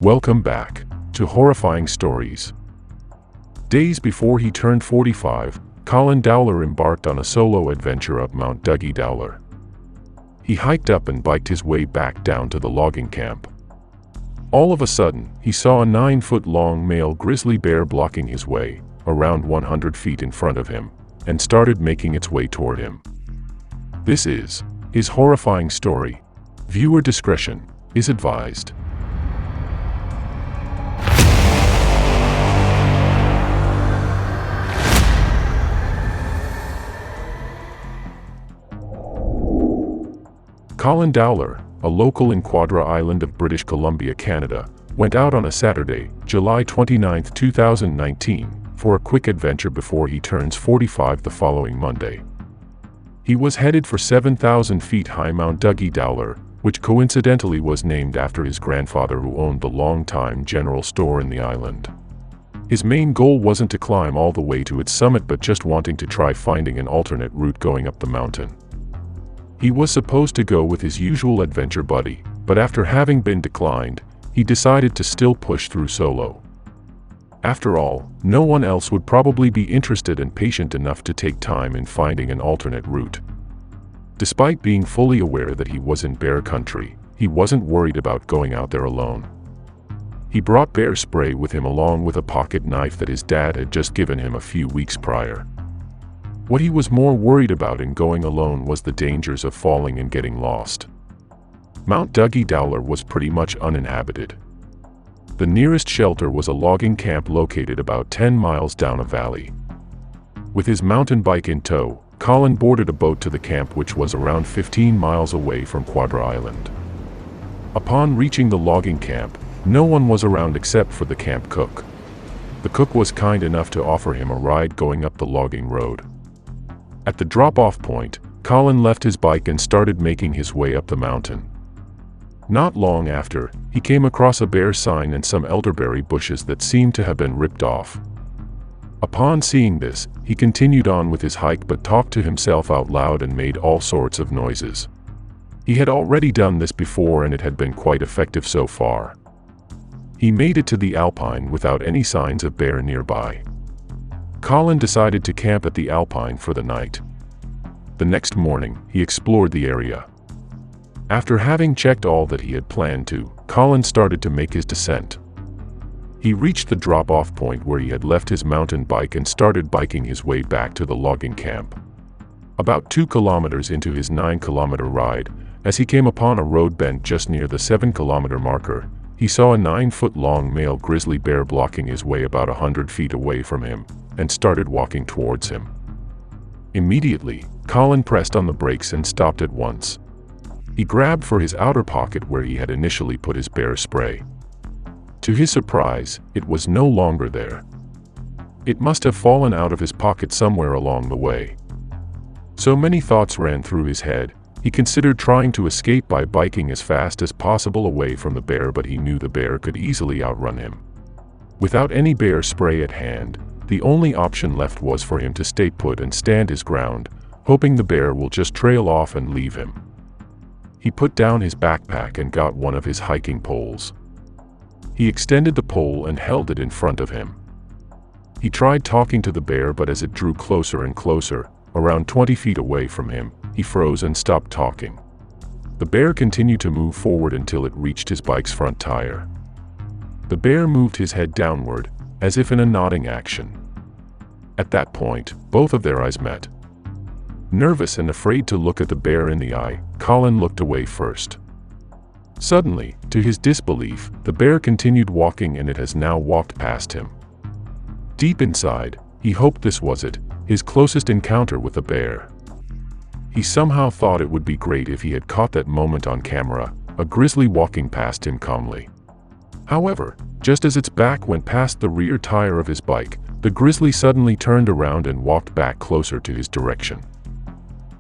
Welcome back to Horrifying Stories. Days before he turned 45, Colin Dowler embarked on a solo adventure up Mount Dougie Dowler. He hiked up and biked his way back down to the logging camp. All of a sudden, he saw a 9-foot-long male grizzly bear blocking his way, around 100 feet in front of him, and started making its way toward him. This is his horrifying story. Viewer discretion is advised. Colin Dowler, a local in Quadra Island of British Columbia, Canada, went out on a Saturday, July 29, 2019, for a quick adventure before he turns 45 the following Monday. He was headed for 7,000 feet high Mount Dougie Dowler, which coincidentally was named after his grandfather who owned the long-time general store in the island. His main goal wasn't to climb all the way to its summit but just wanting to try finding an alternate route going up the mountain. He was supposed to go with his usual adventure buddy, but after having been declined, he decided to still push through solo. After all, no one else would probably be interested and patient enough to take time in finding an alternate route. Despite being fully aware that he was in bear country, he wasn't worried about going out there alone. He brought bear spray with him along with a pocket knife that his dad had just given him a few weeks prior. What he was more worried about in going alone was the dangers of falling and getting lost. Mount Dougie Dowler was pretty much uninhabited. The nearest shelter was a logging camp located about 10 miles down a valley. With his mountain bike in tow, Colin boarded a boat to the camp, which was around 15 miles away from Quadra Island. Upon reaching the logging camp, no one was around except for the camp cook. The cook was kind enough to offer him a ride going up the logging road. At the drop-off point, Colin left his bike and started making his way up the mountain. Not long after, he came across a bear sign and some elderberry bushes that seemed to have been ripped off. Upon seeing this, he continued on with his hike but talked to himself out loud and made all sorts of noises. He had already done this before and it had been quite effective so far. He made it to the Alpine without any signs of bear nearby. Colin decided to camp at the Alpine for the night. The next morning, he explored the area. After having checked all that he had planned to, Colin started to make his descent. He reached the drop-off point where he had left his mountain bike and started biking his way back to the logging camp. About 2 kilometers into his 9-kilometer ride, as he came upon a road bend just near the 7-kilometer marker, he saw a 9-foot-long male grizzly bear blocking his way about 100 feet away from him, and started walking towards him. Immediately, Colin pressed on the brakes and stopped at once. He grabbed for his outer pocket where he had initially put his bear spray. To his surprise, it was no longer there. It must have fallen out of his pocket somewhere along the way. So many thoughts ran through his head. He considered trying to escape by biking as fast as possible away from the bear, but he knew the bear could easily outrun him. Without any bear spray at hand, the only option left was for him to stay put and stand his ground, hoping the bear will just trail off and leave him. He put down his backpack and got one of his hiking poles. He extended the pole and held it in front of him. He tried talking to the bear, but as it drew closer and closer, around 20 feet away from him, he froze and stopped talking. The bear continued to move forward until it reached his bike's front tire. The bear moved his head downward, as if in a nodding action. At that point, both of their eyes met. Nervous and afraid to look at the bear in the eye, Colin looked away first. Suddenly, to his disbelief, the bear continued walking and it has now walked past him. Deep inside, he hoped this was it, his closest encounter with a bear. He somehow thought it would be great if he had caught that moment on camera, a grizzly walking past him calmly. However, just as its back went past the rear tire of his bike, the grizzly suddenly turned around and walked back closer to his direction.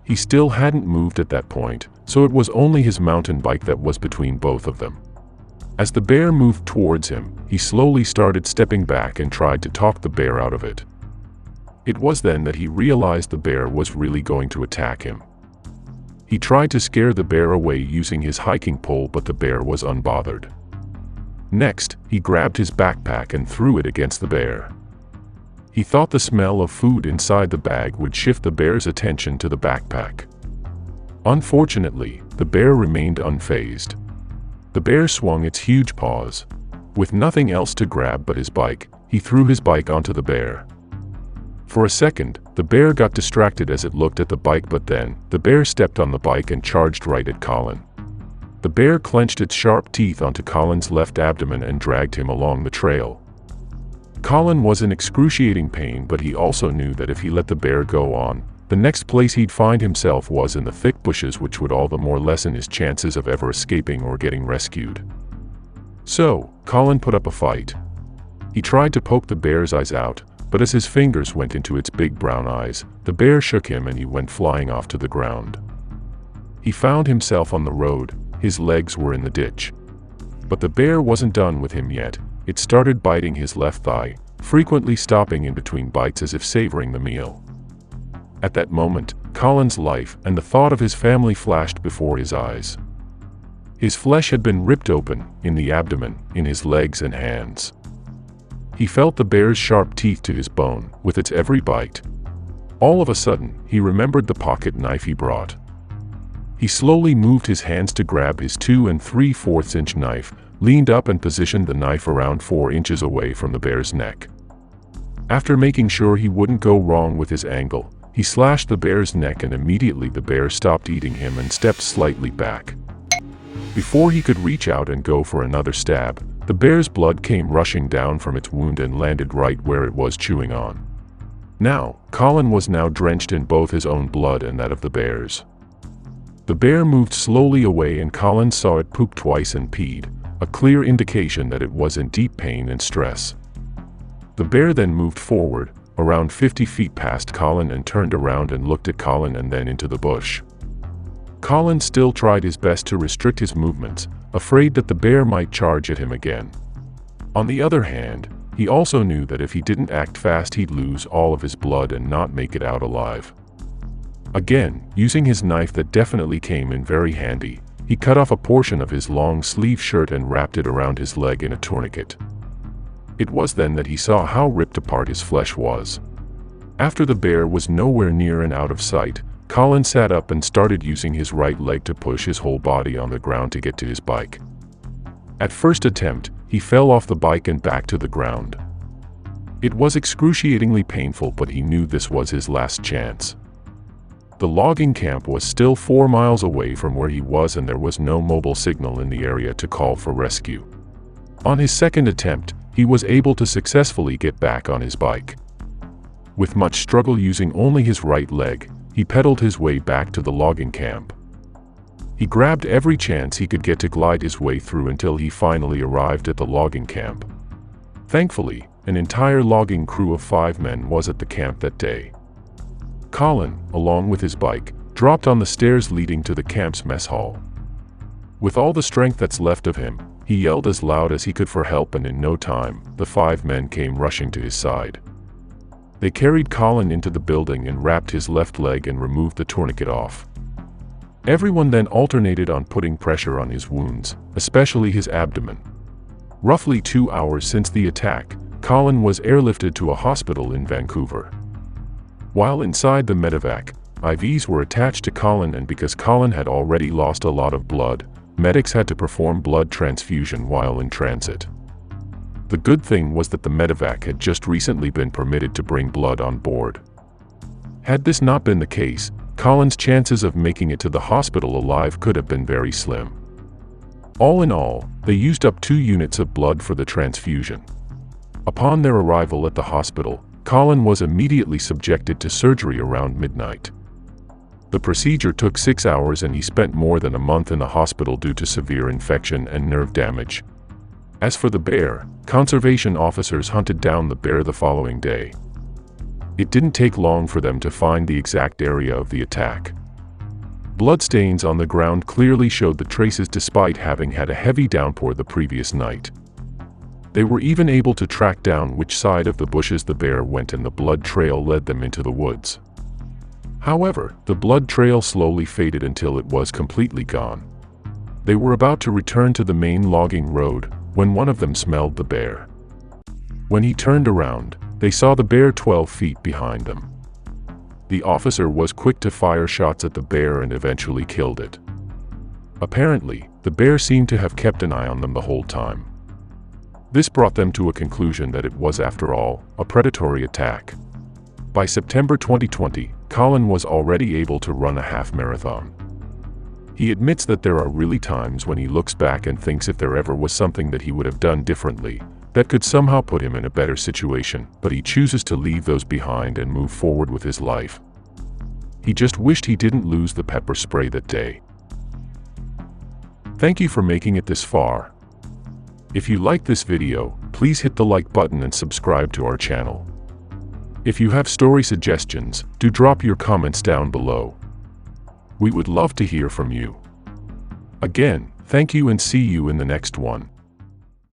He still hadn't moved at that point, so it was only his mountain bike that was between both of them. As the bear moved towards him, he slowly started stepping back and tried to talk the bear out of it. It was then that he realized the bear was really going to attack him. He tried to scare the bear away using his hiking pole, but the bear was unbothered. Next, he grabbed his backpack and threw it against the bear. He thought the smell of food inside the bag would shift the bear's attention to the backpack. Unfortunately, the bear remained unfazed. The bear swung its huge paws. With nothing else to grab but his bike, he threw his bike onto the bear. For a second, the bear got distracted as it looked at the bike, but then, the bear stepped on the bike and charged right at Colin. The bear clenched its sharp teeth onto Colin's left abdomen and dragged him along the trail. Colin was in excruciating pain, but he also knew that if he let the bear go on, the next place he'd find himself was in the thick bushes, which would all the more lessen his chances of ever escaping or getting rescued. So, Colin put up a fight. He tried to poke the bear's eyes out, but as his fingers went into its big brown eyes, the bear shook him and he went flying off to the ground. He found himself on the road. His legs were in the ditch. But the bear wasn't done with him yet. It started biting his left thigh, frequently stopping in between bites as if savoring the meal. At that moment, Colin's life and the thought of his family flashed before his eyes. His flesh had been ripped open, in the abdomen, in his legs and hands. He felt the bear's sharp teeth to his bone, with its every bite. All of a sudden, he remembered the pocket knife he brought. He slowly moved his hands to grab his 2 3/4 inch knife, leaned up and positioned the knife around 4 inches away from the bear's neck. After making sure he wouldn't go wrong with his angle, he slashed the bear's neck, and immediately the bear stopped eating him and stepped slightly back. Before he could reach out and go for another stab, the bear's blood came rushing down from its wound and landed right where it was chewing on. Now, Colin was now drenched in both his own blood and that of the bear's. The bear moved slowly away and Colin saw it poop twice and peed, a clear indication that it was in deep pain and stress. The bear then moved forward, around 50 feet past Colin, and turned around and looked at Colin and then into the bush. Colin still tried his best to restrict his movements, afraid that the bear might charge at him again. On the other hand, he also knew that if he didn't act fast he'd lose all of his blood and not make it out alive. Again, using his knife that definitely came in very handy, he cut off a portion of his long-sleeve shirt and wrapped it around his leg in a tourniquet. It was then that he saw how ripped apart his flesh was. After the bear was nowhere near and out of sight, Colin sat up and started using his right leg to push his whole body on the ground to get to his bike. At first attempt, he fell off the bike and back to the ground. It was excruciatingly painful, but he knew this was his last chance. The logging camp was still 4 miles away from where he was, and there was no mobile signal in the area to call for rescue. On his second attempt, he was able to successfully get back on his bike. With much struggle, using only his right leg, he pedaled his way back to the logging camp. He grabbed every chance he could get to glide his way through until he finally arrived at the logging camp. Thankfully, an entire logging crew of 5 men was at the camp that day. Colin, along with his bike, dropped on the stairs leading to the camp's mess hall. With all the strength that's left of him, he yelled as loud as he could for help, and in no time, the 5 men came rushing to his side. They carried Colin into the building and wrapped his left leg and removed the tourniquet off. Everyone then alternated on putting pressure on his wounds, especially his abdomen. Roughly 2 hours since the attack, Colin was airlifted to a hospital in Vancouver. While inside the medevac, IVs were attached to Colin, and because Colin had already lost a lot of blood, medics had to perform blood transfusion while in transit. The good thing was that the medevac had just recently been permitted to bring blood on board. Had this not been the case, Colin's chances of making it to the hospital alive could have been very slim. All in all, they used up 2 units of blood for the transfusion. Upon their arrival at the hospital, Colin was immediately subjected to surgery around midnight. The procedure took 6 hours, and he spent more than a month in the hospital due to severe infection and nerve damage. As for the bear, conservation officers hunted down the bear the following day. It didn't take long for them to find the exact area of the attack. Bloodstains on the ground clearly showed the traces despite having had a heavy downpour the previous night. They were even able to track down which side of the bushes the bear went, and the blood trail led them into the woods. However, the blood trail slowly faded until it was completely gone. They were about to return to the main logging road when one of them smelled the bear. When he turned around, they saw the bear 12 feet behind them. The officer was quick to fire shots at the bear and eventually killed it. Apparently, the bear seemed to have kept an eye on them the whole time. This brought them to a conclusion that it was, after all, a predatory attack. By September 2020, Colin was already able to run a half marathon. He admits that there are really times when he looks back and thinks if there ever was something that he would have done differently, that could somehow put him in a better situation, but he chooses to leave those behind and move forward with his life. He just wished he didn't lose the pepper spray that day. Thank you for making it this far. If you liked this video, please hit the like button and subscribe to our channel. If you have story suggestions, do drop your comments down below. We would love to hear from you. Again, thank you and see you in the next one.